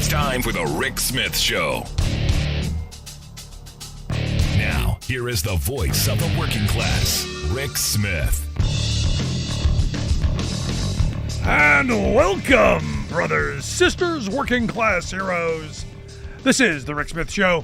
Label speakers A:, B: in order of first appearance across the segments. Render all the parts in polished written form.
A: It's time for the Rick Smith Show. Now, here is the voice of the working class, Rick Smith.
B: And welcome, brothers, sisters, working class heroes. This is the Rick Smith Show.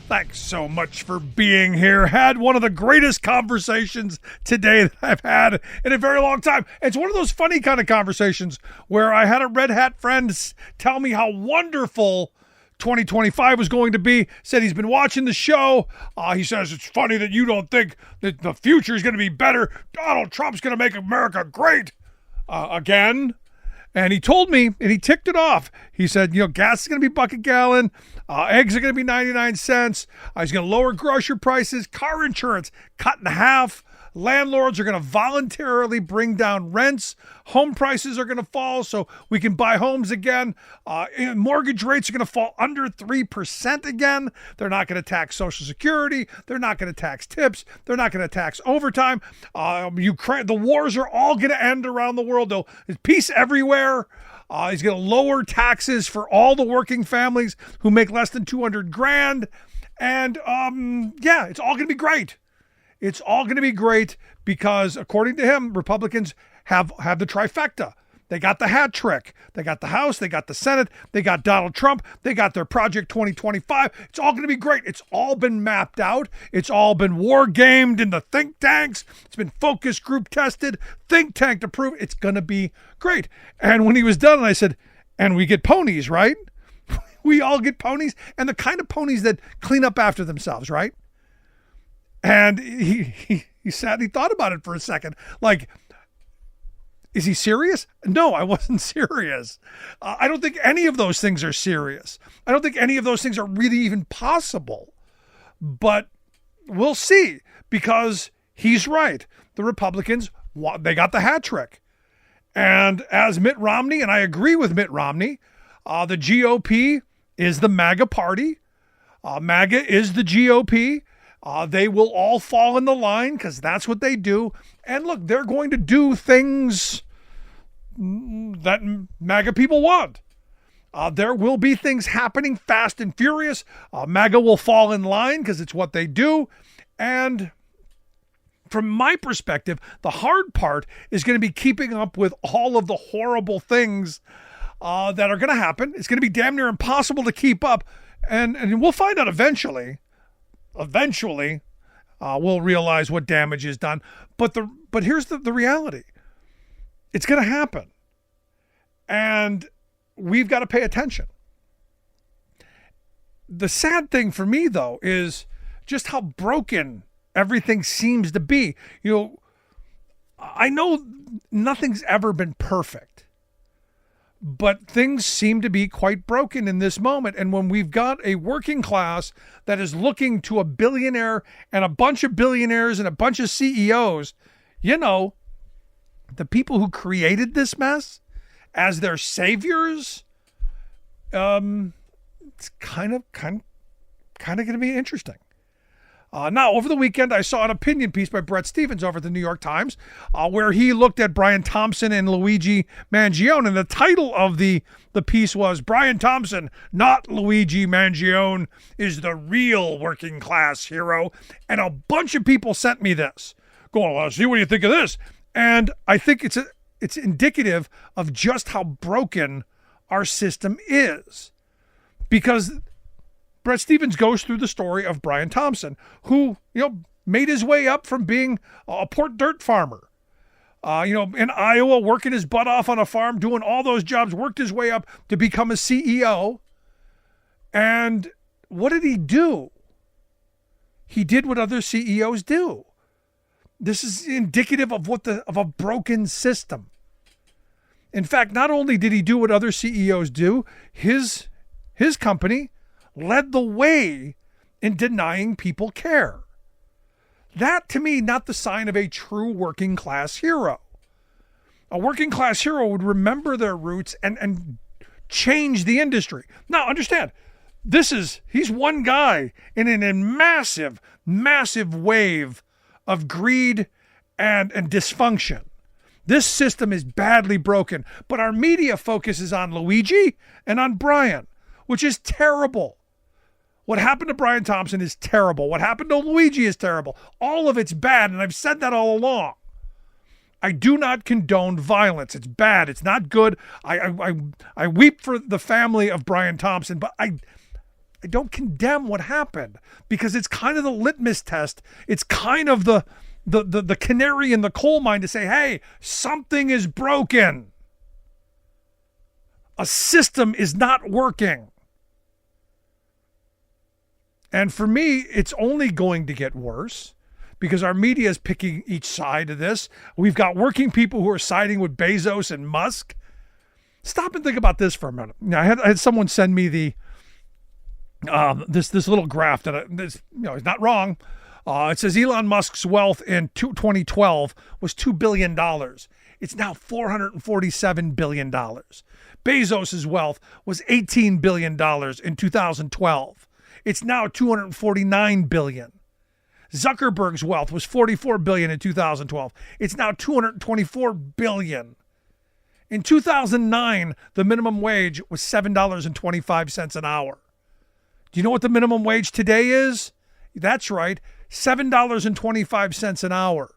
B: Thanks so much for being here. Had one of the greatest conversations today that I've had in a very long time. It's one of those funny kind of conversations where I had a red hat friend tell me how wonderful 2025 was going to be. Said he's been watching the show. He says it's funny that you don't think that the future is going to be better. Donald Trump's going to make America great again. And he told me, and he ticked it off. He said, gas is going to be $1 a gallon. Eggs are going to be 99 cents. He's going to lower grocery prices. Car insurance cut in half. Landlords are going to voluntarily bring down rents. Home prices are going to fall so we can buy homes again. Mortgage rates are going to fall under 3% again. They're not going to tax Social Security. They're not going to tax tips. They're not going to tax overtime. Ukraine, the wars are all going to end around the world. There's peace everywhere. He's going to lower taxes for all the working families who make less than $200,000. And it's all going to be great. It's all going to be great because, according to him, Republicans have the trifecta. They got the hat trick. They got the House. They got the Senate. They got Donald Trump. They got their Project 2025. It's all going to be great. It's all been mapped out. It's all been war gamed in the think tanks. It's been focus group tested, think tank approved. It's going to be great. And when he was done, I said, and we get ponies, right? We all get ponies, and the kind of ponies that clean up after themselves, right? And he sat and he thought about it for a second. Like, is he serious? No, I wasn't serious. I don't think any of those things are serious. I don't think any of those things are really even possible. But we'll see, because he's right. The Republicans, they got the hat trick. And as Mitt Romney, and I agree with Mitt Romney, the GOP is the MAGA party. MAGA is the GOP. They will all fall in the line because that's what they do. And look, they're going to do things that MAGA people want. There will be things happening fast and furious. MAGA will fall in line because it's what they do. And from my perspective, the hard part is going to be keeping up with all of the horrible things that are going to happen. It's going to be damn near impossible to keep up. And we'll find out eventually. Eventually, we'll realize what damage is done. But here's the reality. It's going to happen. And we've got to pay attention. The sad thing for me, though, is just how broken everything seems to be. I know nothing's ever been perfect. But things seem to be quite broken in this moment. And when we've got a working class that is looking to a billionaire and a bunch of billionaires and a bunch of CEOs, the people who created this mess as their saviors, it's kind of going to be interesting. Now, over the weekend, I saw an opinion piece by Bret Stephens over at the New York Times where he looked at Brian Thompson and Luigi Mangione. And the title of the piece was, Brian Thompson, not Luigi Mangione, is the real working class hero. And a bunch of people sent me this, going, well, see, what do you think of this? And I think it's indicative of just how broken our system is. Because Bret Stephens goes through the story of Brian Thompson, who, made his way up from being a port dirt farmer, in Iowa, working his butt off on a farm, doing all those jobs, worked his way up to become a CEO. And what did he do? He did what other CEOs do. This is indicative of of a broken system. In fact, not only did he do what other CEOs do, his company led the way in denying people care. That, to me, not the sign of a true working class hero. A working class hero would remember their roots and change the industry. Now, understand, he's one guy in a massive, massive wave of greed and dysfunction. This system is badly broken, but our media focuses on Luigi and on Brian. which is terrible. What happened to Brian Thompson is terrible. What happened to Luigi is terrible. All of it's bad, and I've said that all along. I do not condone violence. It's bad. It's not good. I weep for the family of Brian Thompson, but I don't condemn what happened because it's kind of the litmus test. It's kind of the canary in the coal mine to say, hey, something is broken. A system is not working. And for me, it's only going to get worse because our media is picking each side of this. We've got working people who are siding with Bezos and Musk. Stop and think about this for a minute. Now, I had someone send me this little graph that it's not wrong. It says Elon Musk's wealth in 2012 was $2 billion. It's now $447 billion. Bezos' wealth was $18 billion in 2012. It's now $249 billion. Zuckerberg's wealth was $44 billion in 2012. It's now $224 billion. In 2009, the minimum wage was $7.25 an hour. Do you know what the minimum wage today is? That's right, $7.25 an hour.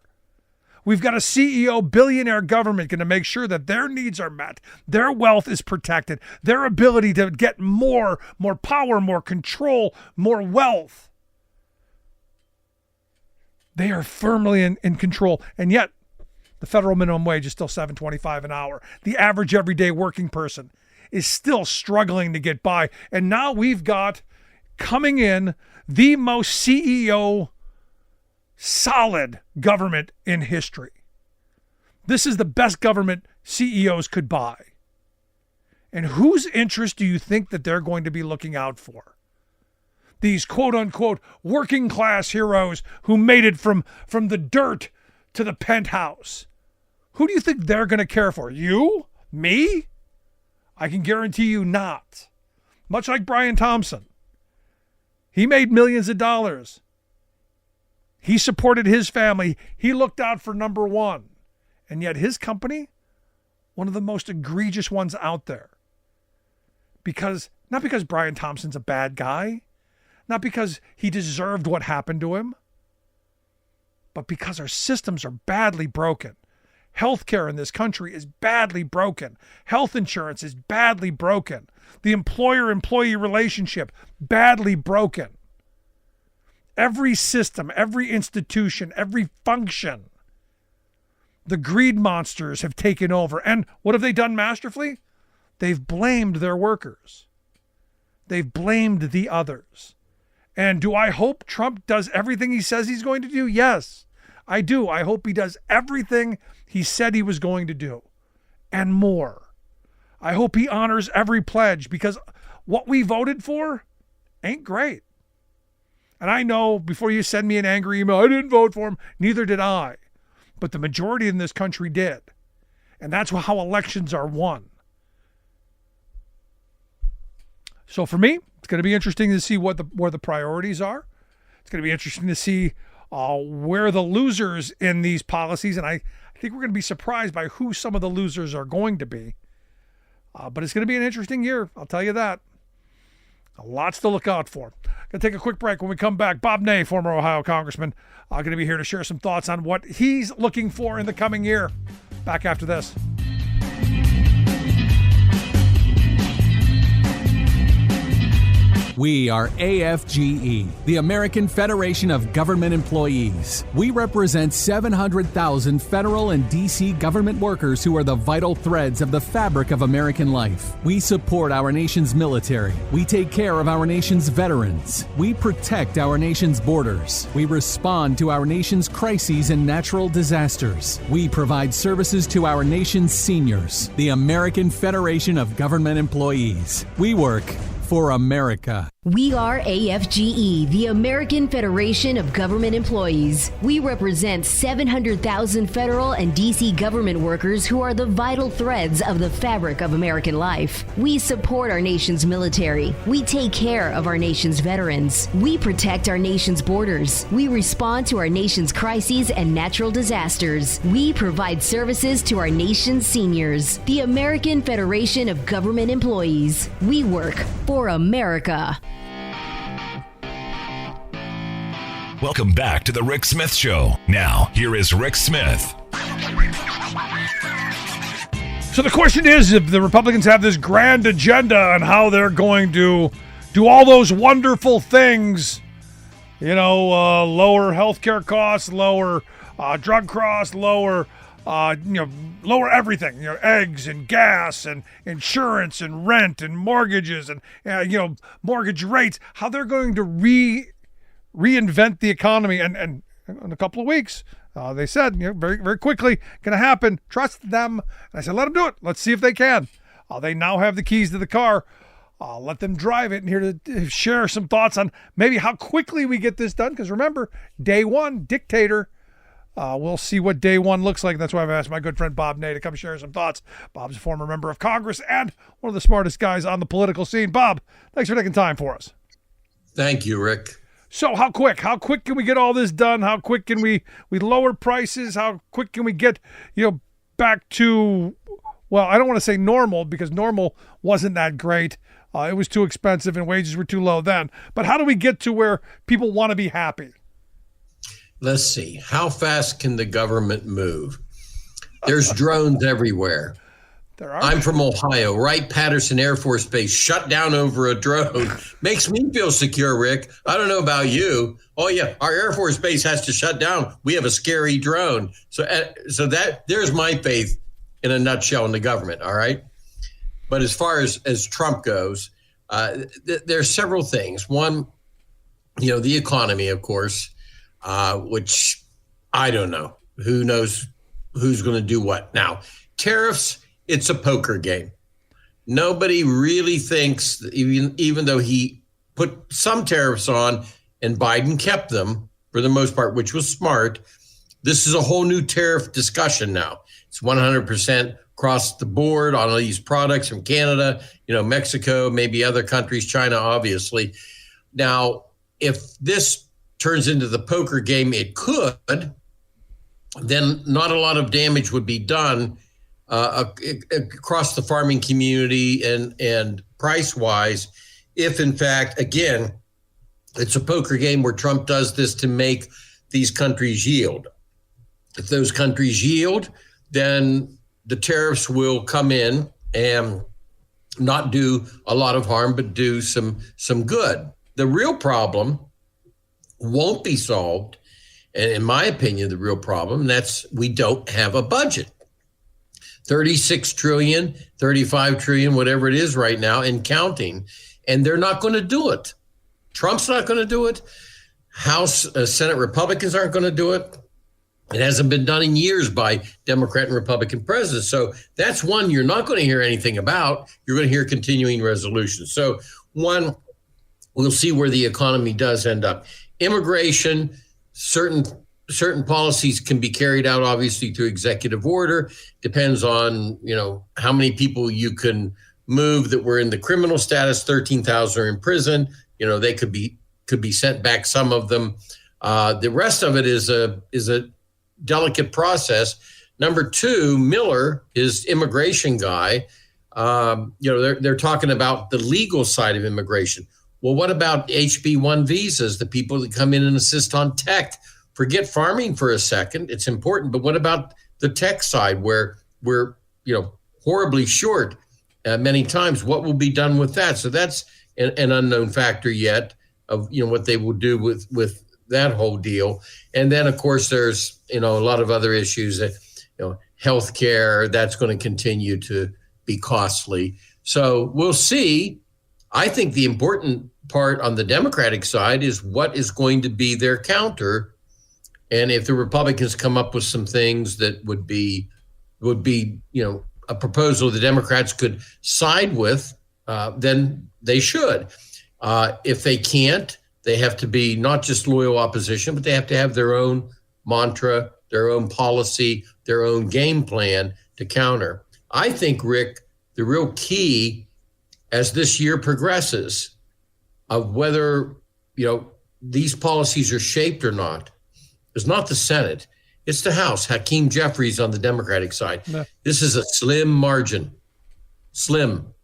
B: We've got a CEO, billionaire government going to make sure that their needs are met, their wealth is protected, their ability to get more power, more control, more wealth. They are firmly in control, and yet the federal minimum wage is still $7.25 an hour. The average everyday working person is still struggling to get by, and now we've got coming in the most CEO solid government in history. This is the best government CEOs could buy. And whose interest do you think that they're going to be looking out for? These quote unquote working class heroes who made it from the dirt to the penthouse. Who do you think they're going to care for? You? Me? I can guarantee you not. Much like Brian Thompson. He made millions of dollars. He supported his family. He looked out for number one. And yet his company, one of the most egregious ones out there. Not because Brian Thompson's a bad guy, not because he deserved what happened to him, but because our systems are badly broken. Healthcare in this country is badly broken. Health insurance is badly broken. The employer-employee relationship, badly broken. Every system, every institution, every function, the greed monsters have taken over. And what have they done masterfully? They've blamed their workers. They've blamed the others. And do I hope Trump does everything he says he's going to do? Yes, I do. I hope he does everything he said he was going to do and more. I hope he honors every pledge because what we voted for ain't great. And I know before you send me an angry email, I didn't vote for him. Neither did I. But the majority in this country did. And that's how elections are won. So for me, it's going to be interesting to see where the priorities are. It's going to be interesting to see where the losers in these policies, and I think we're going to be surprised by who some of the losers are going to be. But it's going to be an interesting year, I'll tell you that. Lots to look out for. Going to take a quick break. When we come back, Bob Ney, former Ohio Congressman, going to be here to share some thoughts on what he's looking for in the coming year. Back after this.
C: We are AFGE, the American Federation of Government Employees. We represent 700,000 federal and D.C. government workers who are the vital threads of the fabric of American life. We support our nation's military. We take care of our nation's veterans. We protect our nation's borders. We respond to our nation's crises and natural disasters. We provide services to our nation's seniors. The American Federation of Government Employees. We work for America.
D: We are AFGE, the American Federation of Government Employees. We represent 700,000 federal and D.C. government workers who are the vital threads of the fabric of American life. We support our nation's military. We take care of our nation's veterans. We protect our nation's borders. We respond to our nation's crises and natural disasters. We provide services to our nation's seniors. The American Federation of Government Employees. We work for America.
A: Welcome back to the Rick Smith Show. Now, here is Rick Smith.
B: So the question is, if the Republicans have this grand agenda on how they're going to do all those wonderful things, lower healthcare costs, lower drug costs, lower everything, eggs and gas and insurance and rent and mortgages and, mortgage rates, how they're going to reinvent the economy. And in a couple of weeks, they said, very, very quickly, going to happen. Trust them. And I said, let them do it. Let's see if they can. They now have the keys to the car. Let them drive it. And here to share some thoughts on maybe how quickly we get this done. Because remember, day one, dictator. We'll see what day one looks like. That's why I've asked my good friend Bob Ney to come share some thoughts. Bob's a former member of Congress and one of the smartest guys on the political scene. Bob, thanks for taking time for us.
E: Thank you, Rick.
B: So how quick can we get all this done? How quick can we lower prices? How quick can we get, back to, well, I don't want to say normal because normal wasn't that great. It was too expensive and wages were too low then. But how do we get to where people want to be happy?
E: Let's see. How fast can the government move? There's drones everywhere. I'm from Ohio. Wright-Patterson Air Force Base shut down over a drone. Makes me feel secure, Rick. I don't know about you. Oh, yeah, our Air Force Base has to shut down. We have a scary drone. So there's my faith in a nutshell in the government, all right? But as far as Trump goes, there's several things. One, the economy, of course, which I don't know. Who knows who's going to do what? Now, tariffs, it's a poker game. Nobody really thinks, even though he put some tariffs on and Biden kept them for the most part, which was smart. This is a whole new tariff discussion now. It's 100% across the board on all these products from Canada, Mexico, maybe other countries, China, obviously. Now, if this turns into the poker game, it could, then not a lot of damage would be done across the farming community and price-wise, if in fact, again, it's a poker game where Trump does this to make these countries yield. If those countries yield, then the tariffs will come in and not do a lot of harm, but do some good. The real problem won't be solved, and in my opinion, the real problem, that's we don't have a budget. 36 trillion, 35 trillion, whatever it is right now, and counting. And they're not going to do it. Trump's not going to do it. House, Senate Republicans aren't going to do it. It hasn't been done in years by Democrat and Republican presidents. So that's one you're not going to hear anything about. You're going to hear continuing resolutions. So one, we'll see where the economy does end up. Immigration, certain policies can be carried out, obviously, through executive order. Depends on, how many people you can move that were in the criminal status. 13,000 are in prison. They could be sent back. Some of them. The rest of it is a delicate process. Number two, Miller, his immigration guy. They're talking about the legal side of immigration. Well, what about HB1 visas? The people that come in and assist on tech. Forget farming for a second. It's important. But what about the tech side where we're, horribly short many times? What will be done with that? So that's an unknown factor yet of, what they will do with that whole deal. And then, of course, there's, a lot of other issues that, healthcare, that's going to continue to be costly. So we'll see. I think the important part on the Democratic side is what is going to be their counter. And if the Republicans come up with some things that would be, a proposal the Democrats could side with, then they should. If they can't, they have to be not just loyal opposition, but they have to have their own mantra, their own policy, their own game plan to counter. I think, Rick, the real key as this year progresses of whether, these policies are shaped or not is not the Senate. It's the House. Hakeem Jeffries on the Democratic side. No. This is a slim margin. Slim.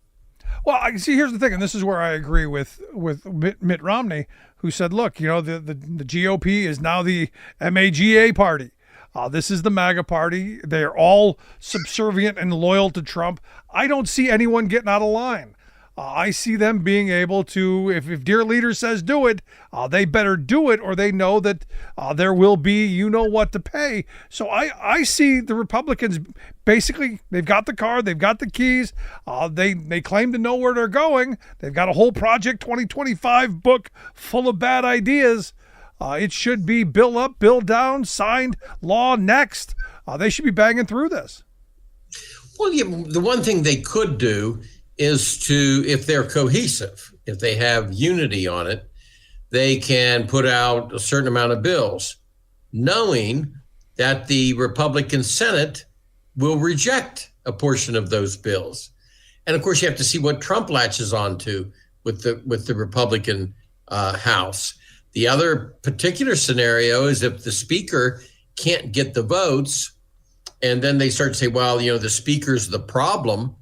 B: Well, see, here's the thing, and this is where I agree with Mitt Romney, who said, look, the GOP is now the MAGA party. This is the MAGA party. They're all subservient and loyal to Trump. I don't see anyone getting out of line. I see them being able to, if dear leader says do it, they better do it, or they know that there will be what to pay. So I see the Republicans basically, they've got the car, they've got the keys, they claim to know where they're going. They've got a whole Project 2025 book full of bad ideas. It should be bill up, bill down, signed, law next. They should be banging through this.
E: Well, the one thing they could do is to, if they're cohesive, if they have unity on it, they can put out a certain amount of bills, knowing that the Republican Senate will reject a portion of those bills. And of course, you have to see what Trump latches onto with the Republican House. The other particular scenario is if the speaker can't get the votes, and then they start to say, well, the speaker's the problem,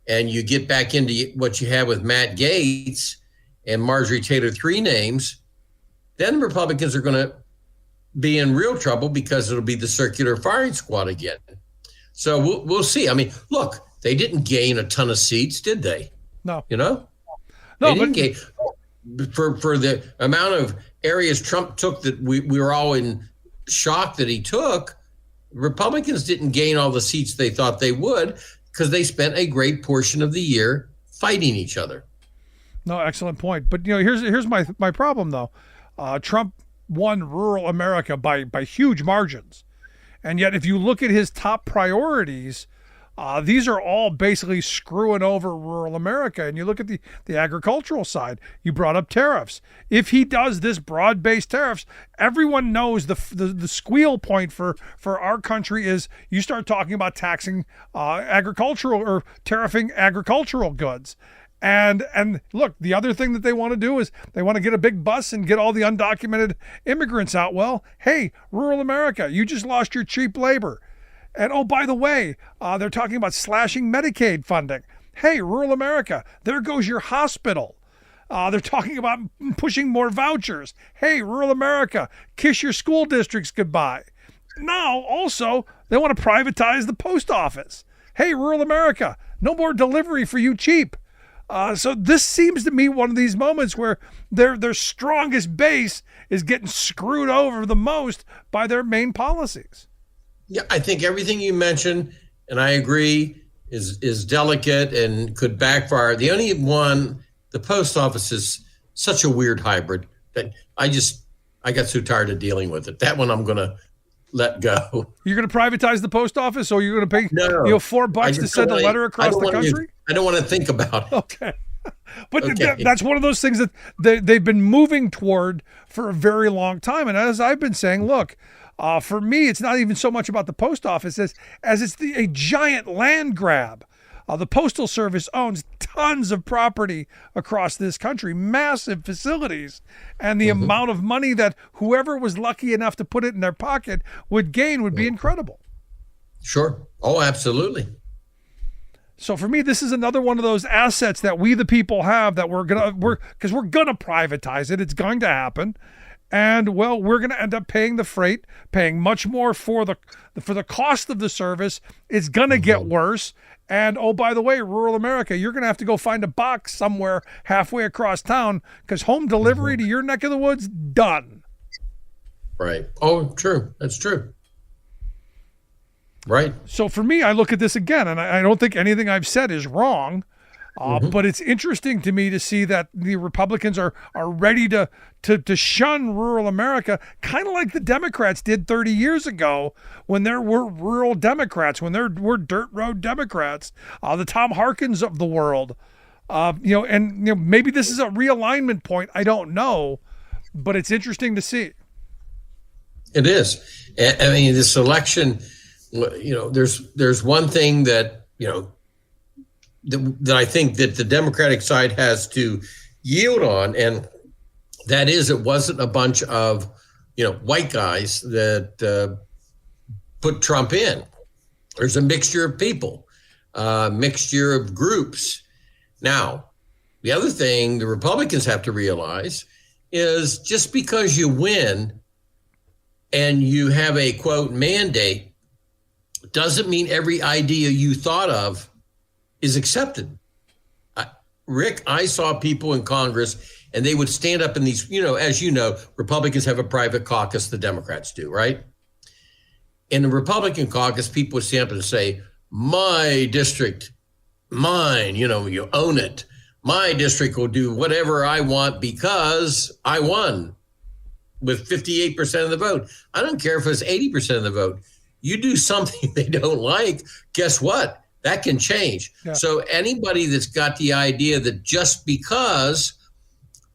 E: and you get back into what you have with Matt Gaetz and Marjorie Taylor, three names, then Republicans are going to be in real trouble because it'll be the circular firing squad again. So we'll see. I mean, look, they didn't gain a ton of seats, did they?
B: No.
E: No, they didn't gain. For the amount of areas Trump took that we were all in shock that he took, Republicans didn't gain all the seats they thought they would, because they spent a great portion of the year fighting each other.
B: No, excellent point. But here's my problem though. Trump won rural America by huge margins, and yet if you look at his top priorities, these are all basically screwing over rural America. And you look at the agricultural side. You brought up tariffs. If he does this broad-based tariffs, everyone knows the squeal point for our country is you start talking about taxing agricultural or tariffing agricultural goods. And look, the other thing that they want to do is they want to get a big bus and get all the undocumented immigrants out. Well, hey, rural America, you just lost your cheap labor. And oh, by the way, they're talking about slashing Medicaid funding. Hey, rural America, there goes your hospital. They're talking about pushing more vouchers. Hey, rural America, kiss your school districts goodbye. Now, also, they want to privatize the post office. Hey, rural America, no more delivery for you cheap. So this seems to me one of these moments where their strongest base is getting screwed over the most by their main policies.
E: Yeah, I think everything you mentioned, and I agree, is delicate and could backfire. The only one, the post office, is such a weird hybrid that I got so tired of dealing with it. That one I'm going to let go.
B: You're going to privatize the post office, or you're going to pay $4 to send a letter across the country?
E: I don't want to think about it.
B: Okay. But that's one of those things that they've been moving toward for a very long time. And as I've been saying, look, for me, it's not even so much about the post office as it's a giant land grab. The Postal Service owns tons of property across this country, massive facilities, and the amount of money that whoever was lucky enough to put it in their pocket would gain would be incredible.
E: Sure. Oh, absolutely.
B: So for me, this is another one of those assets that we the people have that we're gonna privatize it. It's going to happen. And well, we're going to end up paying the freight, paying much more for the cost of the service. It's going to get worse. And oh, by the way, rural America, you're going to have to go find a box somewhere halfway across town because home delivery to your neck of the woods, done.
E: Right. Oh, true. That's true. Right.
B: So for me, I look at this again, and I don't think anything I've said is wrong. But it's interesting to me to see that the Republicans are ready to shun rural America, kind of like the Democrats did 30 years ago when there were rural Democrats, when there were dirt road Democrats, the Tom Harkins of the world. Maybe this is a realignment point. I don't know, but it's interesting to see.
E: It is. I mean, this election, there's one thing that, that I think that the Democratic side has to yield on, and that is it wasn't a bunch of, white guys that put Trump in. There's a mixture of people, mixture of groups. Now, the other thing the Republicans have to realize is just because you win and you have a, quote, mandate doesn't mean every idea you thought of is accepted. Rick, I saw people in Congress and they would stand up in these, as you know, Republicans have a private caucus, the Democrats do, right? In the Republican caucus, people would stand up and say, my district, mine, you own it. My district will do whatever I want because I won with 58% of the vote. I don't care if it's 80% of the vote. You do something they don't like, guess what? That can change. Yeah. So anybody that's got the idea that just because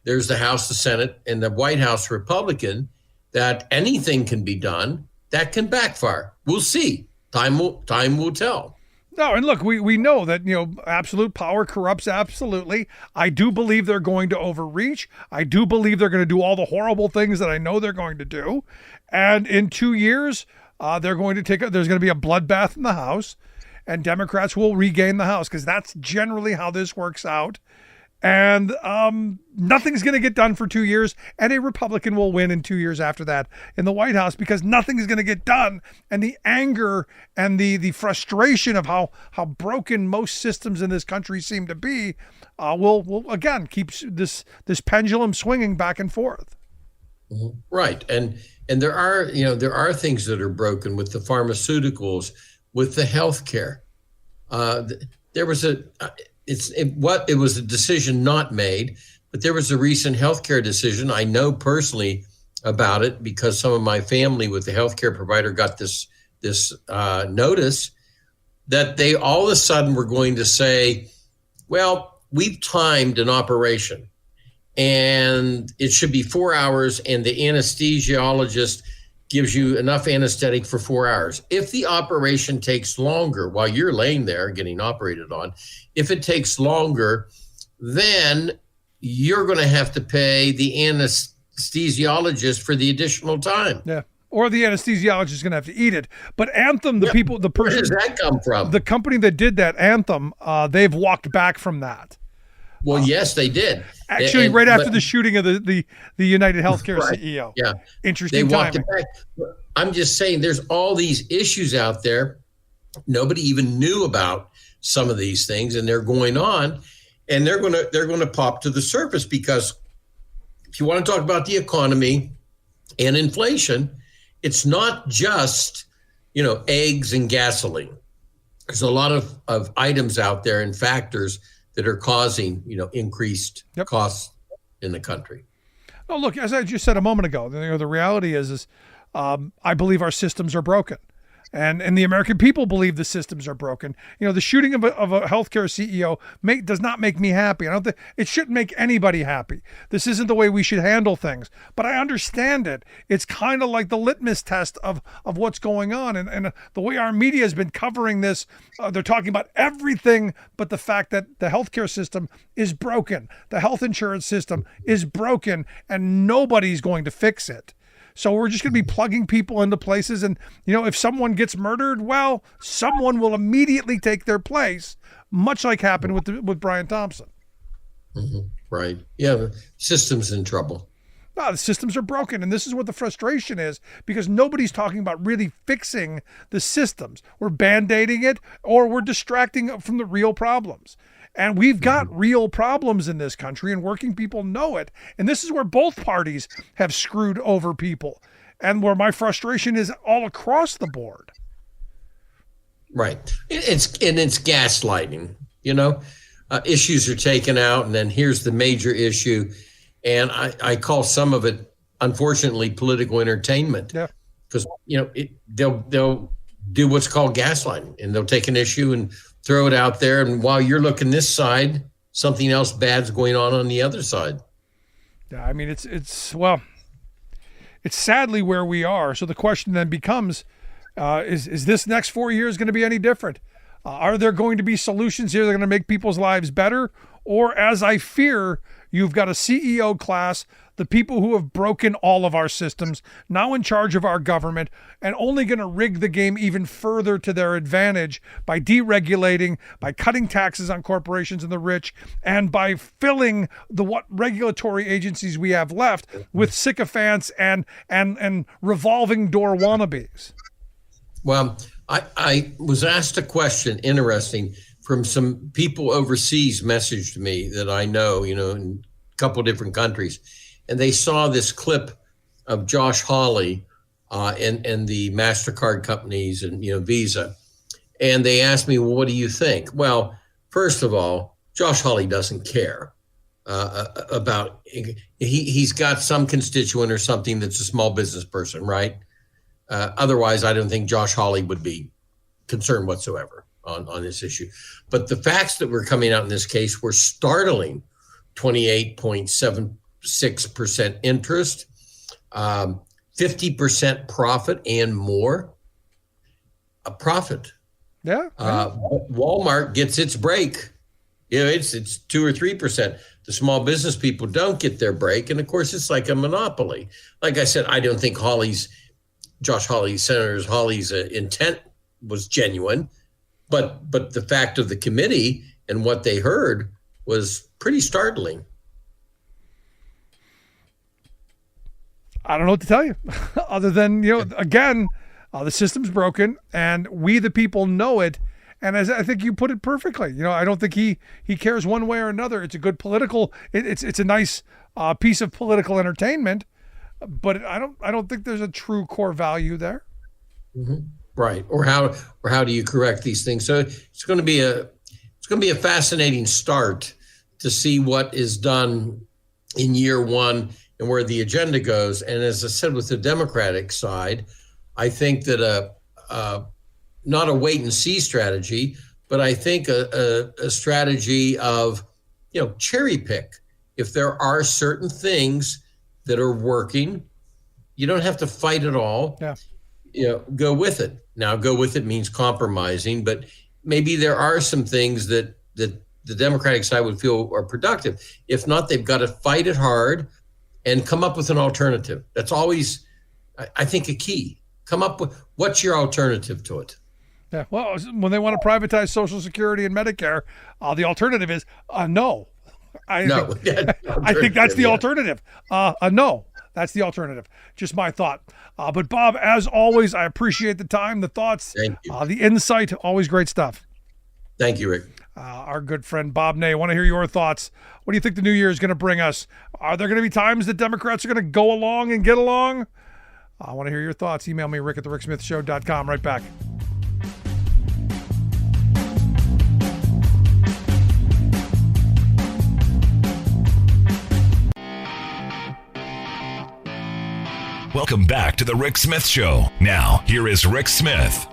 E: there's the House, the Senate, and the White House Republican, that anything can be done, that can backfire. We'll see. Time will tell.
B: No, and look, we know that, absolute power corrupts absolutely. I do believe they're going to overreach. I do believe they're going to do all the horrible things that I know they're going to do. And in 2 years, there's going to be a bloodbath in the House, and Democrats will regain the House because that's generally how this works out. And nothing's going to get done for 2 years, and a Republican will win in 2 years after that in the White House because nothing is going to get done. And the anger and the frustration of how broken most systems in this country seem to be will again keep this pendulum swinging back and forth.
E: Right, and there are things that are broken with the pharmaceuticals, with the healthcare. There was it was a decision not made, but there was a recent healthcare decision. I know personally about it because some of my family with the healthcare provider got this notice that they all of a sudden were going to say, well, we've timed an operation and it should be 4 hours and the anesthesiologist gives you enough anesthetic for 4 hours. If the operation takes longer while you're laying there getting operated on, if it takes longer, then you're going to have to pay the anesthesiologist for the additional time.
B: Yeah. Or the anesthesiologist is going to have to eat it. But Anthem,
E: where does that come from?
B: The company that did that, Anthem, they've walked back from that.
E: Well, yes, they did.
B: Actually, right after the shooting of the United Healthcare
E: right,
B: CEO.
E: Yeah.
B: Interesting
E: they walked
B: timing.
E: It back. I'm just saying there's all these issues out there. Nobody even knew about some of these things, and they're going on, and they're going to pop to the surface because if you want to talk about the economy and inflation, it's not just, eggs and gasoline. There's a lot of items out there and factors that are causing, increased costs in the country.
B: Oh, look, as I just said a moment ago, the reality is I believe our systems are broken. And the American people believe the systems are broken. The shooting of a healthcare CEO does not make me happy. I don't think it shouldn't make anybody happy. This isn't the way we should handle things. But I understand it. It's kind of like the litmus test of what's going on. And the way our media has been covering this, they're talking about everything but the fact that the healthcare system is broken. The health insurance system is broken, and nobody's going to fix it. So we're just going to be plugging people into places. And, if someone gets murdered, well, someone will immediately take their place, much like happened with Brian Thompson.
E: Mm-hmm. Right. Yeah. The system's in trouble.
B: No, the systems are broken. And this is what the frustration is, because nobody's talking about really fixing the systems. We're band-aiding it, or we're distracting from the real problems. And we've got real problems in this country, and working people know it. And this is where both parties have screwed over people, and where my frustration is all across the board.
E: Right. It's gaslighting, issues are taken out, and then here's the major issue. And I call some of it, unfortunately, political entertainment.
B: Yeah.
E: Because, they'll do what's called gaslighting, and they'll take an issue and throw it out there. And while you're looking this side, something else bad's going on the other side.
B: Yeah, I mean, it's sadly where we are. So the question then becomes, is this next 4 years going to be any different? Are there going to be solutions here that are going to make people's lives better? Or, as I fear, you've got a CEO class, the people who have broken all of our systems, now in charge of our government, and only going to rig the game even further to their advantage by deregulating, by cutting taxes on corporations and the rich, and by filling what regulatory agencies we have left with sycophants and revolving door wannabes.
E: Well, I was asked a question, interesting, from some people overseas messaged me that I know, in a couple of different countries. And they saw this clip of Josh Hawley and the MasterCard companies and, Visa. And they asked me, well, what do you think? Well, first of all, Josh Hawley doesn't care about, he's got some constituent or something that's a small business person, right? Otherwise, I don't think Josh Hawley would be concerned whatsoever on this issue. But the facts that were coming out in this case were startling. 28.76% interest, 50% profit and more. A profit.
B: Yeah.
E: Walmart gets its break. It's 2 or 3%. The small business people don't get their break. And of course, it's like a monopoly. Like I said, I don't think Senator Hawley's intent was genuine, but the fact of the committee and what they heard was pretty startling.
B: I don't know what to tell you other than, again, the system's broken and we, the people, know it. And as I think you put it perfectly, I don't think he cares one way or another. It's a good political, it's a nice piece of political entertainment, but I don't think there's a true core value there.
E: Mm-hmm. Right. Or how do you correct these things? So it's going to be a fascinating start to see what is done in year one and where the agenda goes. And as I said, with the Democratic side, I think that not a wait and see strategy, but I think a strategy of, cherry pick. If there are certain things that are working, you don't have to fight it all.
B: Yeah.
E: Go with it. Now, go with it means compromising, but maybe there are some things that the Democratic side would feel are productive. If not, they've got to fight it hard and come up with an alternative. That's always, I think, a key. Come up with what's your alternative to it.
B: Yeah. Well, when they want to privatize Social Security and Medicare, the alternative is no. I think that's the alternative. No. That's the alternative. Just my thought. But Bob, as always, I appreciate the time, the thoughts, the insight. Always great stuff.
E: Thank you, Rick.
B: Our good friend Bob Ney. I want to hear your thoughts. What do you think the new year is going to bring us? Are there going to be times that Democrats are going to go along and get along? I want to hear your thoughts. Email me, rick@thericksmithshow.com. Right back.
A: Welcome back to the Rick Smith Show. Now, here is Rick Smith.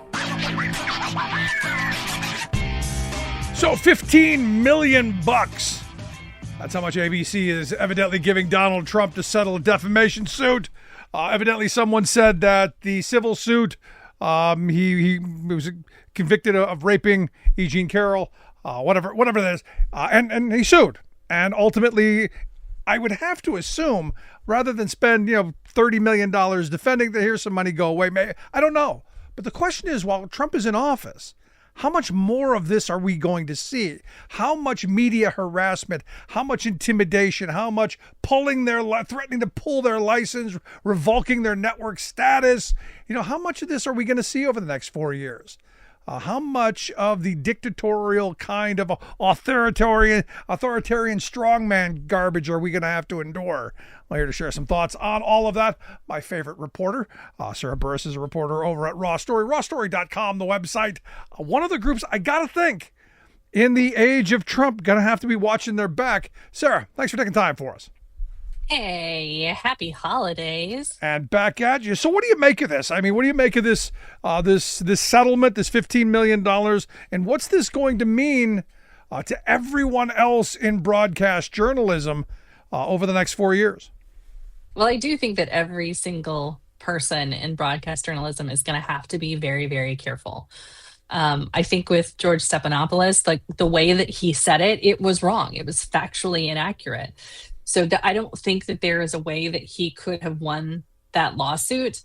B: So $15 million. That's how much ABC is evidently giving Donald Trump to settle a defamation suit. Evidently, someone said that the civil suit, he was convicted of raping E. Jean Carroll, whatever that is, and he sued. And ultimately, I would have to assume, rather than spend $30 million defending, here's some money, go away. I don't know. But the question is, while Trump is in office, how much more of this are we going to see? How much media harassment, how much intimidation, how much threatening to pull their license, revoking their network status? How much of this are we going to see over the next 4 years? How much of the dictatorial kind of authoritarian strongman garbage are we going to have to endure? I'm here to share some thoughts on all of that. My favorite reporter, Sarah Burris, is a reporter over at Raw Story, rawstory.com, the website. One of the groups I got to think, in the age of Trump, going to have to be watching their back. Sarah, thanks for taking time for us.
F: Hey, happy holidays.
B: And back at you. So what do you make of this? I mean, what do you make of this this settlement, this $15 million? And what's this going to mean to everyone else in broadcast journalism over the next 4 years?
F: Well, I do think that every single person in broadcast journalism is going to have to be very, very careful. I think with George Stephanopoulos, like the way that he said it, it was wrong. It was factually inaccurate. So I don't think that there is a way that he could have won that lawsuit.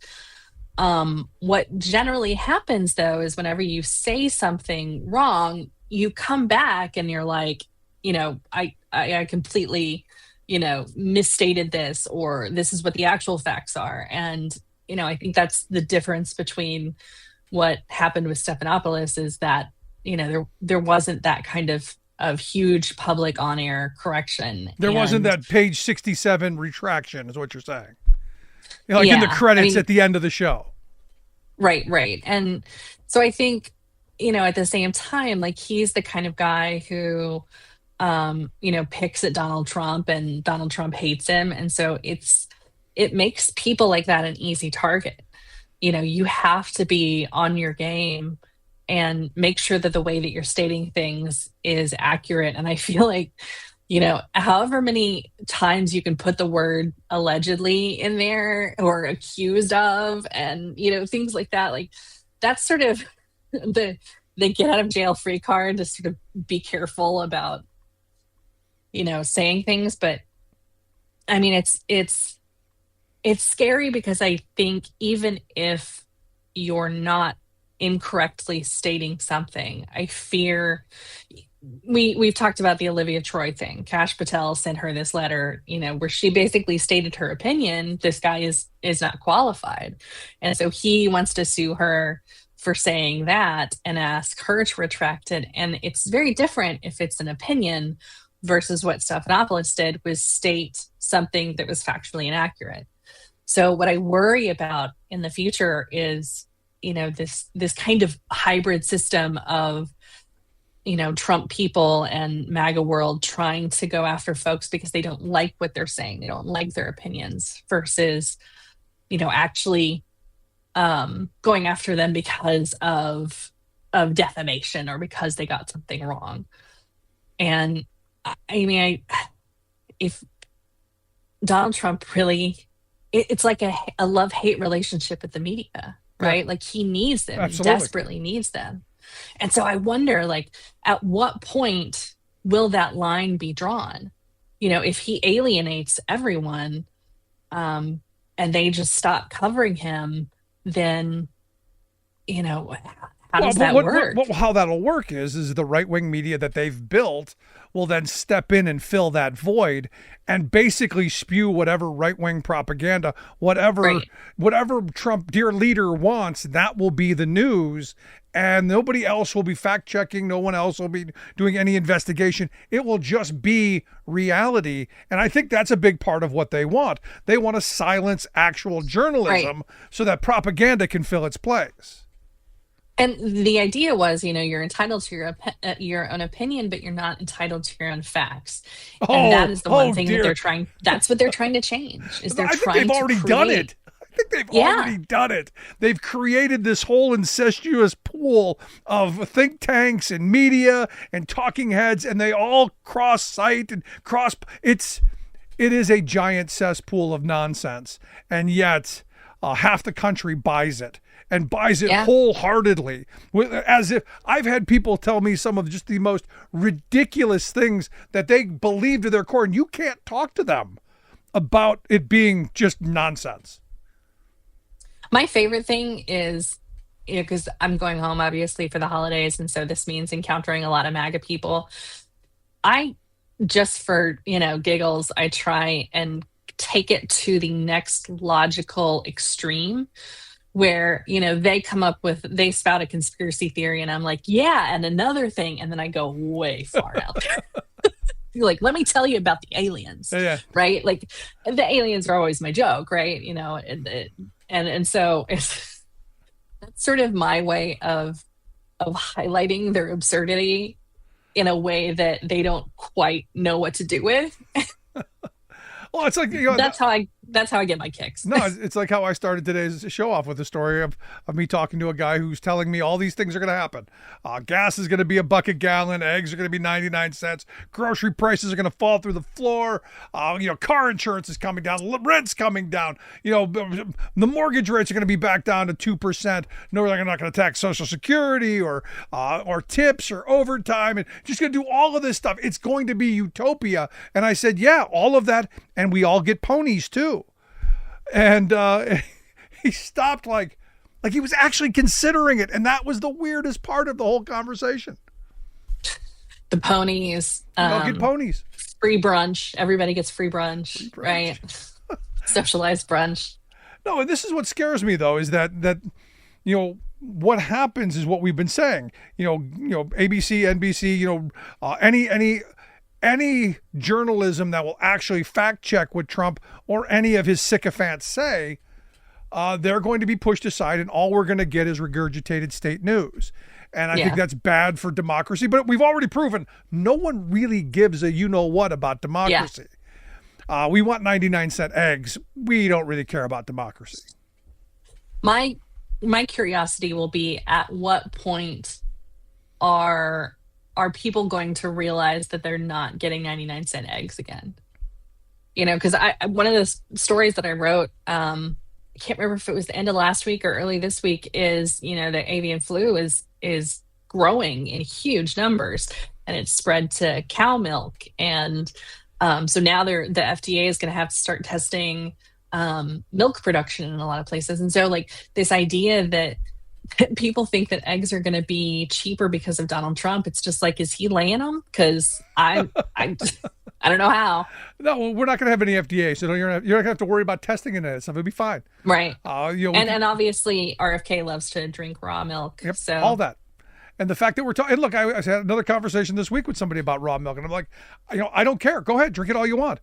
F: What generally happens, though, is whenever you say something wrong, you come back and you're like, I completely, misstated this, or this is what the actual facts are. And, I think that's the difference between what happened with Stephanopoulos is that, there wasn't that kind of huge public on-air correction.
B: There wasn't that page 67 retraction is what you're saying. In the credits at the end of the show.
F: Right. And so I think, at the same time, like he's the kind of guy who, picks at Donald Trump and Donald Trump hates him. And so it makes people like that an easy target. You have to be on your game and make sure that the way that you're stating things is accurate. And I feel like, however many times you can put the word allegedly in there or accused of, and, things like that, like that's sort of the get out of jail free card to sort of be careful about, saying things. But I mean, it's scary because I think even if you're not incorrectly stating something, I fear we've talked about the Olivia Troy thing. Kash Patel sent her this letter, where she basically stated her opinion. This guy is not qualified. And so he wants to sue her for saying that and ask her to retract it. And it's very different if it's an opinion versus what Stephanopoulos did was state something that was factually inaccurate. So what I worry about in the future is, this kind of hybrid system of, Trump people and MAGA world trying to go after folks because they don't like what they're saying. They don't like their opinions versus, actually going after them because of defamation or because they got something wrong. And if Donald Trump really, it's like a love-hate relationship with the media, right? Yeah. Like he needs them, He desperately needs them. And so I wonder, like, at what point will that line be drawn? If he alienates everyone and they just stop covering him, then, how does that work?
B: How that'll work is the right-wing media that they've built will then step in and fill that void and basically spew whatever right-wing propaganda, whatever Trump, dear leader, wants, that will be the news. And nobody else will be fact-checking. No one else will be doing any investigation. It will just be reality. And I think that's a big part of what they want. They want to silence actual journalism so that propaganda can fill its place.
F: And the idea was, you're entitled to your own opinion, but you're not entitled to your own facts. And that is the one thing that they're trying. That's what they're trying to change.
B: I think they've already done it. I think they've already done it. They've created this whole incestuous pool of think tanks and media and talking heads, and they all cross-site and it is a giant cesspool of nonsense, and yet half the country buys it. And buys it wholeheartedly. As if I've had people tell me some of just the most ridiculous things that they believe to their core, and you can't talk to them about it being just nonsense.
F: My favorite thing is, because I'm going home obviously for the holidays, and so this means encountering a lot of MAGA people. I just for giggles, I try and take it to the next logical extreme, where, they spout a conspiracy theory and I'm like, yeah, and another thing. And then I go way far out there. You're like, let me tell you about the aliens, right? Like the aliens are always my joke, right? And so that's sort of my way of highlighting their absurdity in a way that they don't quite know what to do with.
B: Well, it's like,
F: that's how I that's how I get my kicks.
B: No, it's like how I started today's show off with a story of me talking to a guy who's telling me all these things are going to happen. Gas is going to be $1 a gallon. Eggs are going to be 99 cents. Grocery prices are going to fall through the floor. Car insurance is coming down. Rent's coming down. The mortgage rates are going to be back down to 2%. No, they're not going to tax Social Security or tips or overtime, and just going to do all of this stuff. It's going to be utopia. And I said, yeah, all of that, and we all get ponies too. And he stopped like he was actually considering it, and that was the weirdest part of the whole conversation.
F: The ponies.
B: I'll get ponies.
F: Free brunch. Everybody gets free brunch. Right? Socialized brunch. No,
B: and this is what scares me though, is that what happens is what we've been saying. ABC, NBC, any journalism that will actually fact check what Trump or any of his sycophants say, they're going to be pushed aside, and all we're going to get is regurgitated state news. And I think that's bad for democracy. But we've already proven no one really gives a you-know-what about democracy. Yeah. We want 99-cent eggs. We don't really care about democracy.
F: My curiosity will be, at what point are people going to realize that they're not getting 99-cent eggs again? Because one of the stories that I wrote, I can't remember if it was the end of last week or early this week, is, the avian flu is growing in huge numbers, and it's spread to cow milk. And so now the FDA is going to have to start testing milk production in a lot of places. And so this idea that people think that eggs are going to be cheaper because of Donald Trump, it's just is he laying them? Because I don't know how.
B: No, well, we're not going to have any FDA, so you're not going to have to worry about testing and that stuff. It'll be fine.
F: Right. And obviously RFK loves to drink raw milk.
B: Yep,
F: so
B: all that. And the fact that we're talking, look, I had another conversation this week with somebody about raw milk, and I'm like, I don't care. Go ahead, drink it all you want.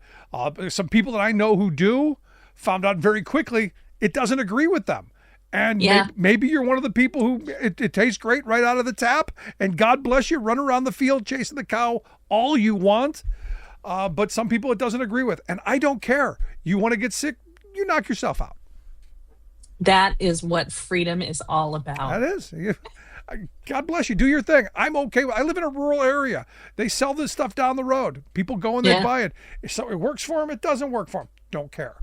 B: Some people that I know who do found out very quickly it doesn't agree with them. And maybe you're one of the people who it tastes great right out of the tap, and God bless you, run around the field chasing the cow all you want. But some people it doesn't agree with, and I don't care. You want to get sick, you knock yourself out.
F: That is what freedom is all about.
B: That is. God bless you. Do your thing. I'm okay. I live in a rural area. They sell this stuff down the road. People go and they buy it. So it works for them. It doesn't work for them. Don't care.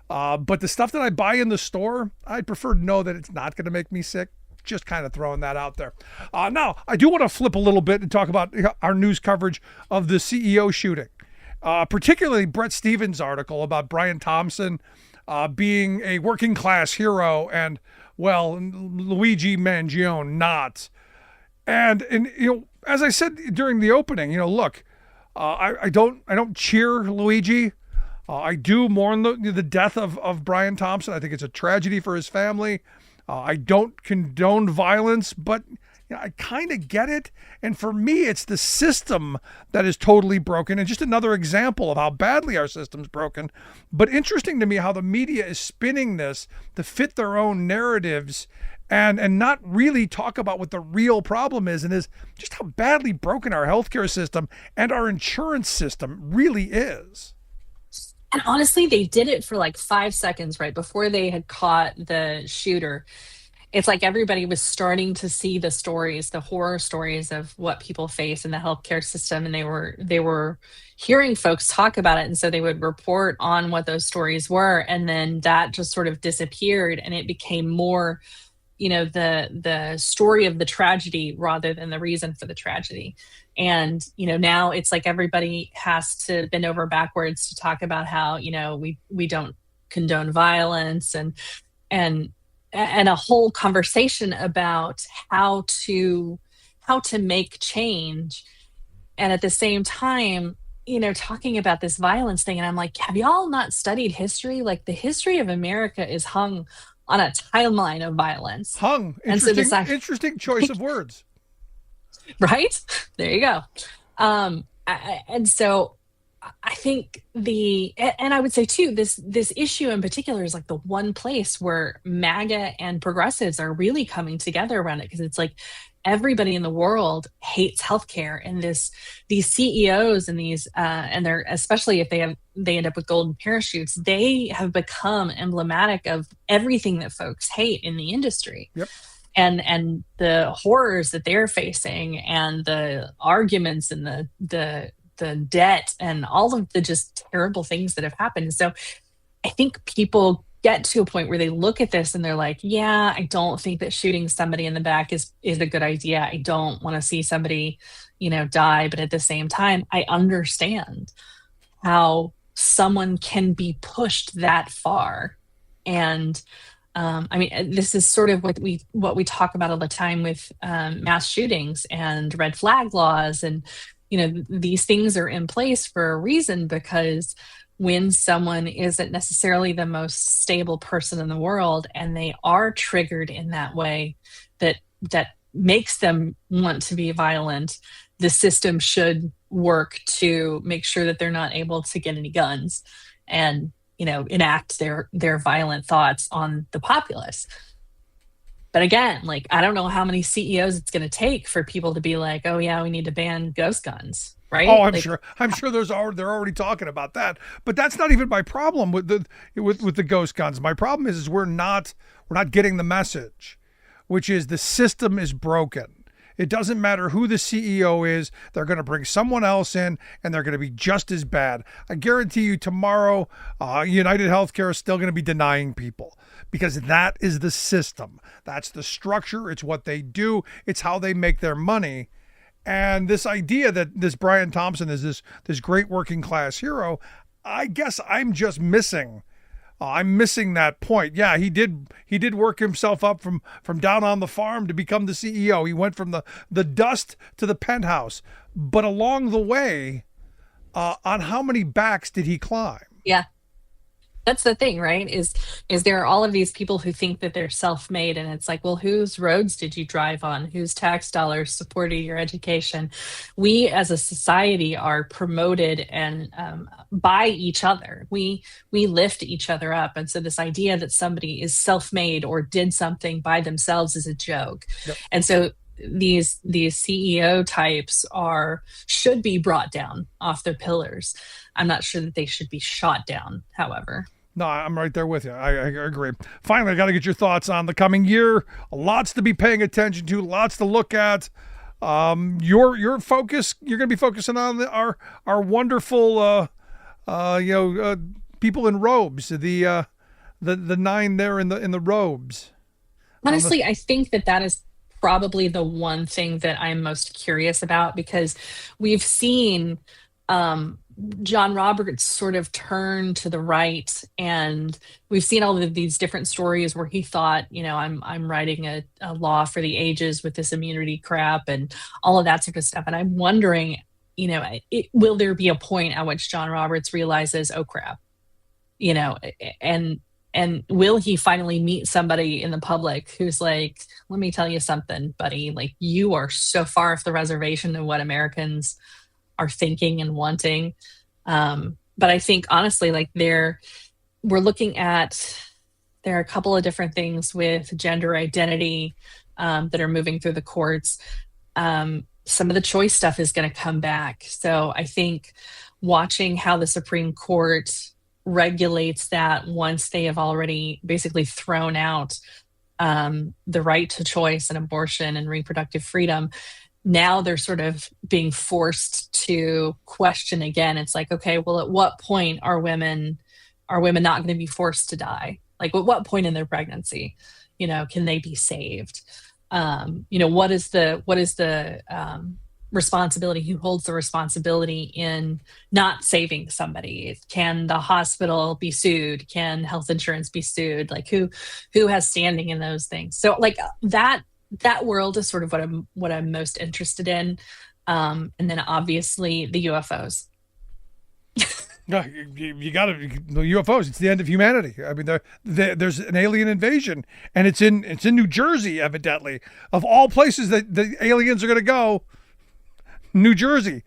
B: But the stuff that I buy in the store, I prefer to know that it's not going to make me sick. Just kind of throwing that out there. Now, I do want to flip a little bit and talk about our news coverage of the CEO shooting, particularly Bret Stephens' article about Brian Thompson being a working class hero and, well, Luigi Mangione not. And as I said during the opening, look, I don't cheer Luigi. I do mourn the death of Brian Thompson. I think it's a tragedy for his family. I don't condone violence, but I kind of get it. And for me, it's the system that is totally broken. And just another example of how badly our system's broken. But interesting to me how the media is spinning this to fit their own narratives and not really talk about what the real problem is, and is just how badly broken our healthcare system and our insurance system really is.
F: And honestly, they did it for 5 seconds right before they had caught the shooter. It's like everybody was starting to see the stories, the horror stories of what people face in the healthcare system, and they were hearing folks talk about it, and so they would report on what those stories were, and then that just sort of disappeared, and it became more, the story of the tragedy rather than the reason for the tragedy. And now it's like everybody has to bend over backwards to talk about how we don't condone violence and a whole conversation about how to make change. And at the same time, talking about this violence thing. And I'm like, have y'all not studied history? The history of America is hung on a timeline of violence.
B: Interesting choice of words.
F: Right? There you go. And so I think and I would say too, this issue in particular is the one place where MAGA and progressives are really coming together around it. Because it's everybody in the world hates healthcare, and these CEOs and these and they're, especially if they end up with golden parachutes, they have become emblematic of everything that folks hate in the industry.
B: Yep.
F: And the horrors that they're facing, and the arguments, and the debt, and all of the just terrible things that have happened. So I think people get to a point where they look at this and they're like, yeah, I don't think that shooting somebody in the back is a good idea. I don't want to see somebody, die. But at the same time, I understand how someone can be pushed that far. And this is sort of what we talk about all the time with mass shootings and red flag laws. And, these things are in place for a reason, because when someone isn't necessarily the most stable person in the world, and they are triggered in that way that makes them want to be violent, the system should work to make sure that they're not able to get any guns and, enact their violent thoughts on the populace. But again, I don't know how many CEOs it's going to take for people to be like, oh yeah, we need to ban ghost guns. Right?
B: Oh, I'm sure they're already talking about that. But that's not even my problem with the ghost guns. My problem is we're not getting the message, which is the system is broken. It doesn't matter who the CEO is. They're going to bring someone else in, and they're going to be just as bad. I guarantee you tomorrow, United Healthcare is still going to be denying people, because that is the system. That's the structure. It's what they do. It's how they make their money. And this idea that this Brian Thompson is this great working class hero, I guess I'm just missing. I'm missing that point. Yeah, he did work himself up from down on the farm to become the CEO. He went from the dust to the penthouse. But along the way, on how many backs did he climb?
F: Yeah. That's the thing, right? Is there are all of these people who think that they're self-made, and it's like, well, whose roads did you drive on? Whose tax dollars supported your education? We as a society are promoted and by each other. We lift each other up. And so this idea that somebody is self-made or did something by themselves is a joke. Yep. And so these CEO types should be brought down off their pillars. I'm not sure that they should be shot down, however.
B: No, I'm right there with you. I agree. Finally, I got to get your thoughts on the coming year. Lots to be paying attention to, lots to look at. Your focus, you're going to be focusing on our wonderful, people in robes. The 9 there in the robes.
F: Honestly, I think that is probably the one thing that I'm most curious about, because we've seen John Roberts sort of turn to the right, and we've seen all of these different stories where he thought, I'm writing a law for the ages with this immunity crap and all of that sort of stuff. And I'm wondering, will there be a point at which John Roberts realizes, oh crap, and will he finally meet somebody in the public who's like, let me tell you something, buddy, like, you are so far off the reservation of what Americans are thinking and wanting. But I think honestly, we're looking at, there are a couple of different things with gender identity that are moving through the courts. Some of the choice stuff is going to come back. So I think watching how the Supreme Court regulates that once they have already basically thrown out the right to choice and abortion and reproductive freedom, now they're sort of being forced to question again. It's like, okay, well, at what point are women not going to be forced to die? Like, at what point in their pregnancy, can they be saved? What is the responsibility? Who holds the responsibility in not saving somebody? Can the hospital be sued? Can health insurance be sued? Like, who has standing in those things? So like that world is sort of what I'm most interested in. And then obviously the UFOs.
B: No, you got to, the UFOs. It's the end of humanity. I mean, there's an alien invasion, and it's in New Jersey, evidently, of all places that the aliens are going to go. New Jersey.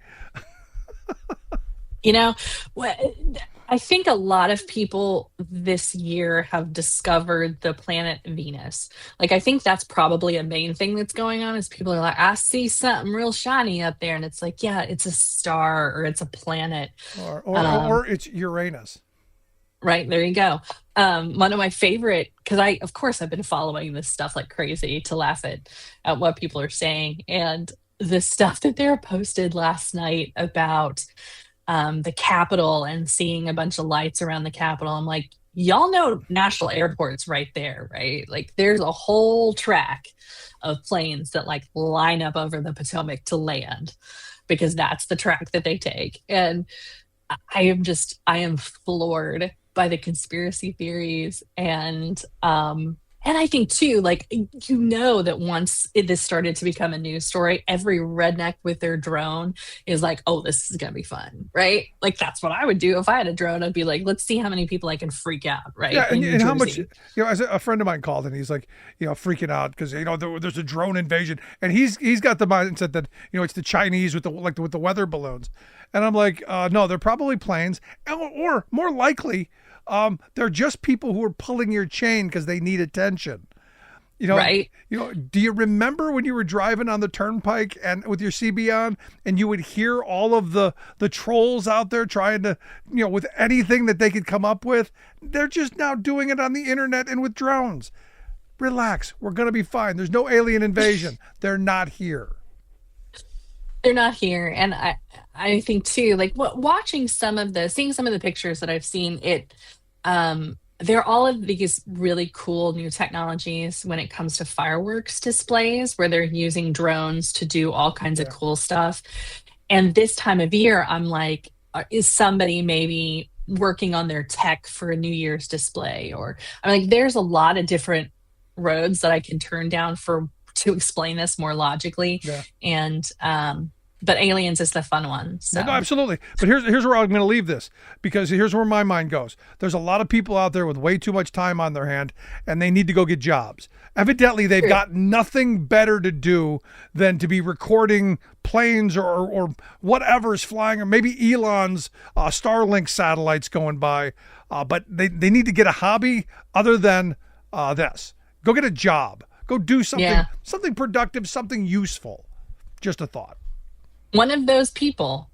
F: I think a lot of people this year have discovered the planet Venus. Like, I think that's probably a main thing that's going on is people are like, I see something real shiny up there. And it's like, yeah, it's a star or it's a planet.
B: Or it's Uranus.
F: Right. There you go. One of my favorite, because of course, I've been following this stuff like crazy to laugh at what people are saying. And the stuff that they were posted last night about the Capitol and seeing a bunch of lights around the Capitol. I'm like, y'all know National Airport's right there, right? Like there's a whole track of planes that like line up over the Potomac to land because that's the track that they take. And I am floored by the conspiracy theories. And I think too, like, that once this started to become a news story, every redneck with their drone is like, oh, this is going to be fun, right? Like, that's what I would do if I had a drone. I'd be like, let's see how many people I can freak out, right?
B: Yeah, and how much, as a friend of mine called and he's like, freaking out because, there's a drone invasion. And he's got the mindset that, it's the Chinese with the weather balloons. And I'm like, no, they're probably planes or more likely, they're just people who are pulling your chain because they need attention.
F: Right.
B: Do you remember when you were driving on the turnpike and with your CB on and you would hear all of the trolls out there trying to, with anything that they could come up with? They're just now doing it on the internet and with drones. Relax. We're going to be fine. There's no alien invasion. They're not here.
F: They're not here. And I think too, like seeing some of the pictures that I've seen, they're all of these really cool new technologies when it comes to fireworks displays where they're using drones to do all kinds of cool stuff. And this time of year, I'm like, is somebody maybe working on their tech for a New Year's display? Or I'm like, there's a lot of different roads that I can turn down to explain this more logically. Yeah. And, but aliens is the fun one. So.
B: No, absolutely. But here's where I'm going to leave this, because here's where my mind goes. There's a lot of people out there with way too much time on their hand, and they need to go get jobs. Evidently, they've got nothing better to do than to be recording planes or whatever's flying, or maybe Elon's Starlink satellites going by. But they need to get a hobby other than this. Go get a job. Go do something productive, something useful. Just a thought.
F: One of those people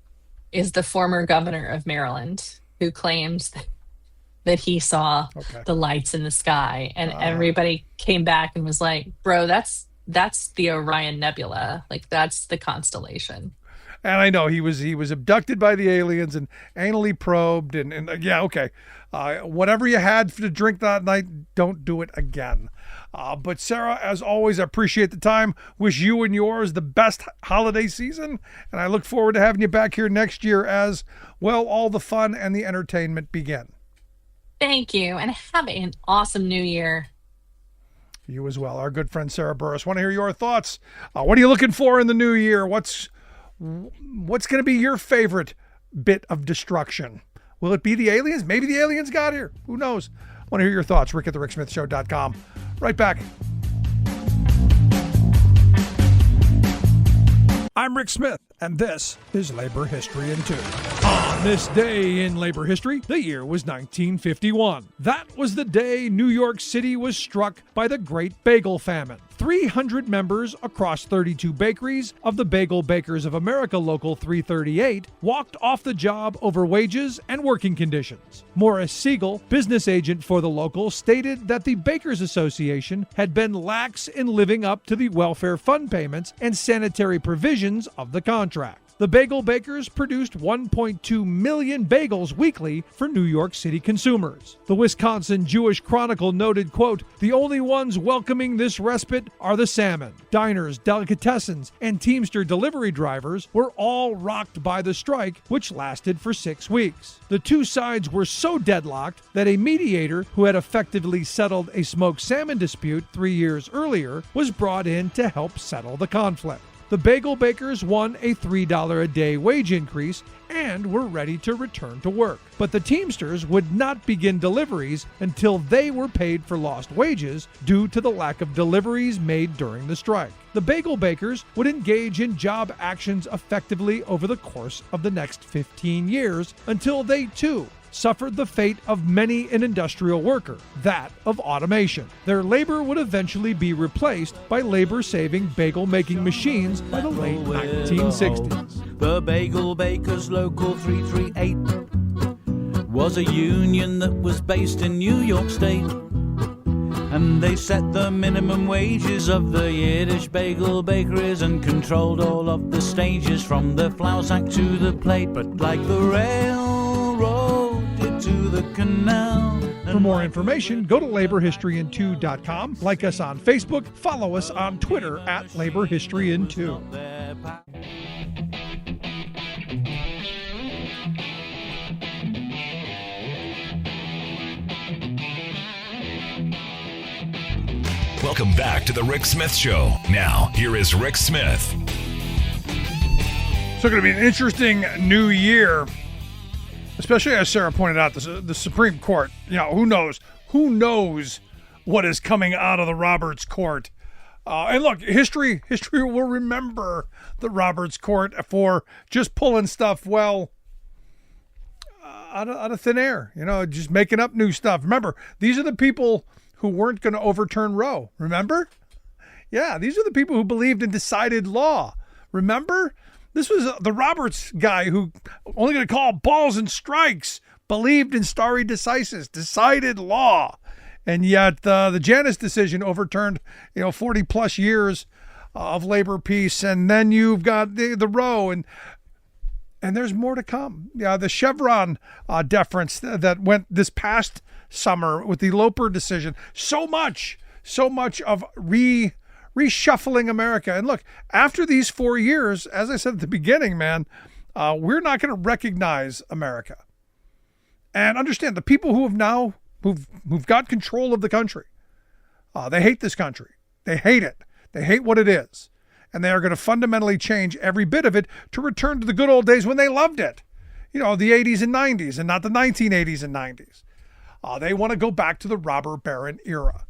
F: is the former governor of Maryland who claims that he saw the lights in the sky, and everybody came back and was like, bro, that's the Orion Nebula. Like, that's the constellation.
B: And I know he was abducted by the aliens and anally probed and whatever you had to drink that night, don't do it again. But Sarah, as always, I appreciate the time. Wish you and yours the best holiday season. And I look forward to having you back here next year as, well, all the fun and the entertainment begin.
F: Thank you. And have an awesome new year.
B: You as well. Our good friend Sarah Burris. Want to hear your thoughts? What are you looking for in the new year? What's going to be your favorite bit of destruction? Will it be the aliens? Maybe the aliens got here. Who knows? Want to hear your thoughts? Rick at thericksmithshow.com. Right back. I'm Rick Smith, and this is Labor History in 2. On this day in labor history, the year was 1951. That was the day New York City was struck by the Great Bagel Famine. 300 members across 32 bakeries of the Bagel Bakers of America Local 338 walked off the job over wages and working conditions. Morris Siegel, business agent for the local, stated that the Bakers Association had been lax in living up to the welfare fund payments and sanitary provisions of the contract. The Bagel Bakers produced 1.2 million bagels weekly for New York City consumers. The Wisconsin Jewish Chronicle noted, quote, "The only ones welcoming this respite are the salmon. Diners, delicatessens, and Teamster delivery drivers were all rocked by the strike, which lasted for 6 weeks. The two sides were so deadlocked that a mediator who had effectively settled a smoked salmon dispute 3 years earlier was brought in to help settle the conflict. The Bagel Bakers won a $3 a day wage increase and were ready to return to work. But the Teamsters would not begin deliveries until they were paid for lost wages due to the lack of deliveries made during the strike. The Bagel Bakers would engage in job actions effectively over the course of the next 15 years until they too suffered the fate of many an industrial worker, that of automation. Their labor would eventually be replaced by labor-saving bagel-making machines by the late 1960s.
G: The Bagel Bakers Local 338 was a union that was based in New York State. And they set the minimum wages of the Yiddish bagel bakeries and controlled all of the stages from the flour sack to the plate. But like the railroad did to the canal.
B: For more information, go to laborhistoryin2.com, like us on Facebook, follow us on Twitter at laborhistoryin2.
A: Welcome back to the Rick Smith Show. Now, here is Rick Smith.
B: So going to be an interesting new year, especially as Sarah pointed out, the Supreme Court. You know, who knows? Who knows what is coming out of the Roberts Court? And look, history will remember the Roberts Court for just pulling stuff, well, out of thin air. You know, just making up new stuff. Remember, these are the people who weren't going to overturn Roe. Remember? Yeah, these are the people who believed in decided law. Remember? This was the Roberts guy who only going to call balls and strikes, believed in stare decisis, decided law. And yet the Janus decision overturned, 40 plus years of labor peace. And then you've got the Roe, and there's more to come. Yeah, the Chevron deference that went this past summer with the Loper decision. So much of reshuffling America. And look, after these 4 years, as I said at the beginning, man, we're not going to recognize America. And understand, the people who've got control of the country, they hate this country. They hate it. They hate what it is. And they are going to fundamentally change every bit of it to return to the good old days when they loved it. The 80s and 90s, and not the 1980s and 90s. They want to go back to the robber baron era.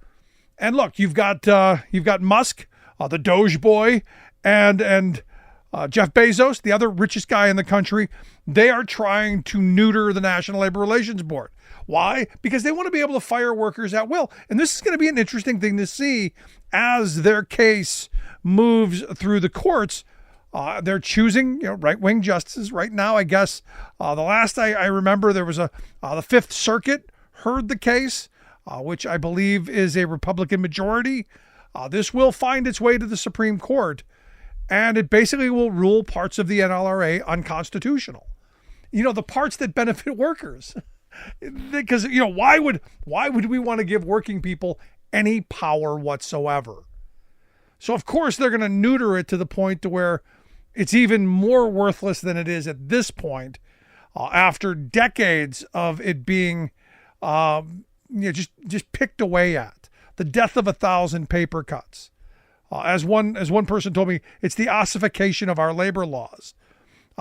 B: And look, you've got Musk, the Doge boy, and Jeff Bezos, the other richest guy in the country. They are trying to neuter the National Labor Relations Board. Why? Because they want to be able to fire workers at will. And this is going to be an interesting thing to see as their case moves through the courts. They're choosing right-wing justices right now. I guess the last I remember, there was the Fifth Circuit heard the case, which I believe is a Republican majority. This will find its way to the Supreme Court, and it basically will rule parts of the NLRA unconstitutional. The parts that benefit workers. Because, why would we want to give working people any power whatsoever? So, of course, they're going to neuter it to the point to where it's even more worthless than it is at this point, after decades of it being just picked away at. The death of 1,000 paper cuts. As one person told me, it's the ossification of our labor laws.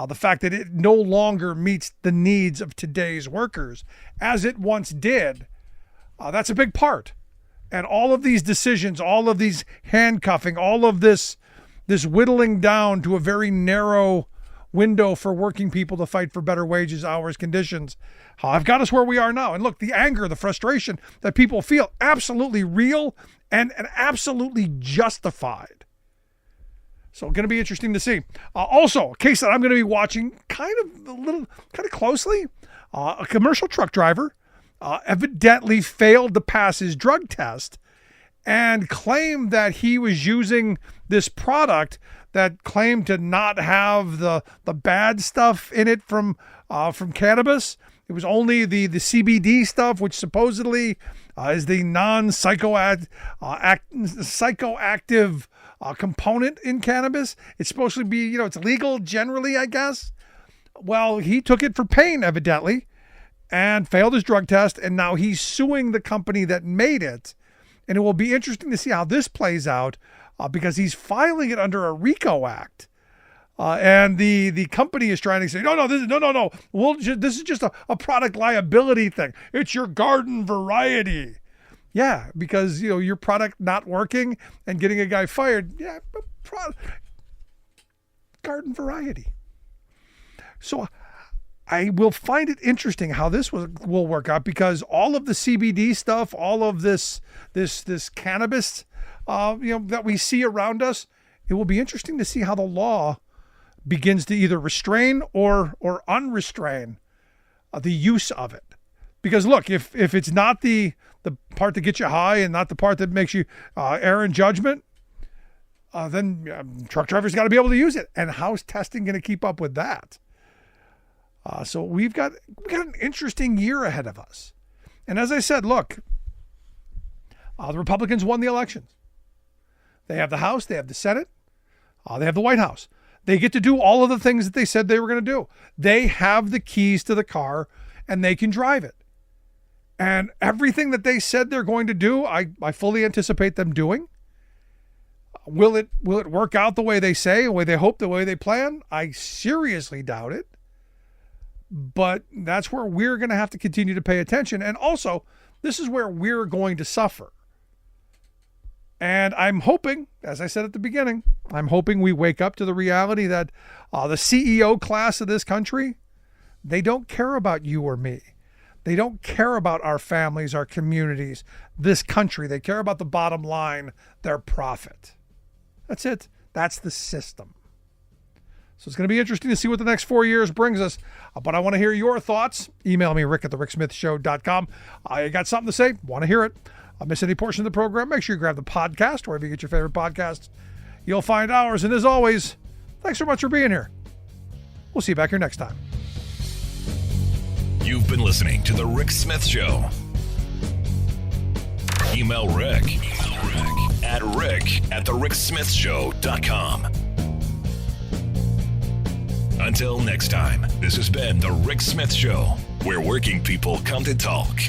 B: The fact that it no longer meets the needs of today's workers as it once did. That's a big part. And all of these decisions, all of these handcuffing, all of this whittling down to a very narrow window for working people to fight for better wages, hours, conditions, have got us where we are now. And look, the anger, the frustration that people feel, absolutely real and absolutely justified. So going to be interesting to see. Also, a case that I'm going to be watching kind of closely. A commercial truck driver evidently failed to pass his drug test and claimed that he was using this product that claimed to not have the bad stuff in it from cannabis. It was only the CBD stuff, which supposedly is the non-psychoactive component in cannabis. It's supposed to be, it's legal generally, I guess. Well, he took it for pain, evidently, and failed his drug test, and now he's suing the company that made it. And it will be interesting to see how this plays out, because he's filing it under a RICO Act. And the company is trying to say, no. This is just a product liability thing. It's your garden variety. Yeah, because, your product not working and getting a guy fired. Yeah, garden variety. So I will find it interesting how this will work out, because all of the CBD stuff, all of this cannabis, that we see around us, it will be interesting to see how the law begins to either restrain or unrestrain the use of it. Because look, if it's not the part that gets you high and not the part that makes you err in judgment, then truck drivers got to be able to use it. And how's testing going to keep up with that? So we've got an interesting year ahead of us. And as I said, look, the Republicans won the elections. They have the House, they have the Senate, they have the White House. They get to do all of the things that they said they were going to do. They have the keys to the car and they can drive it. And everything that they said they're going to do, I fully anticipate them doing. Will it work out the way they say, the way they hope, the way they plan? I seriously doubt it. But that's where we're going to have to continue to pay attention. And also, this is where we're going to suffer. And I'm hoping, as I said at the beginning, I'm hoping we wake up to the reality that the CEO class of this country, they don't care about you or me. They don't care about our families, our communities, this country. They care about the bottom line, their profit. That's it. That's the system. So it's going to be interesting to see what the next 4 years brings us. But I want to hear your thoughts. Email me, rick@thericksmithshow.com. You got something to say? Want to hear it? Miss any portion of the program? Make sure you grab the podcast wherever you get your favorite podcasts. You'll find ours. And as always, thanks so much for being here. We'll see you back here next time.
A: You've been listening to The Rick Smith Show. Email Rick at rick@thericksmithshow.com. Until next time, this has been The Rick Smith Show, where working people come to talk.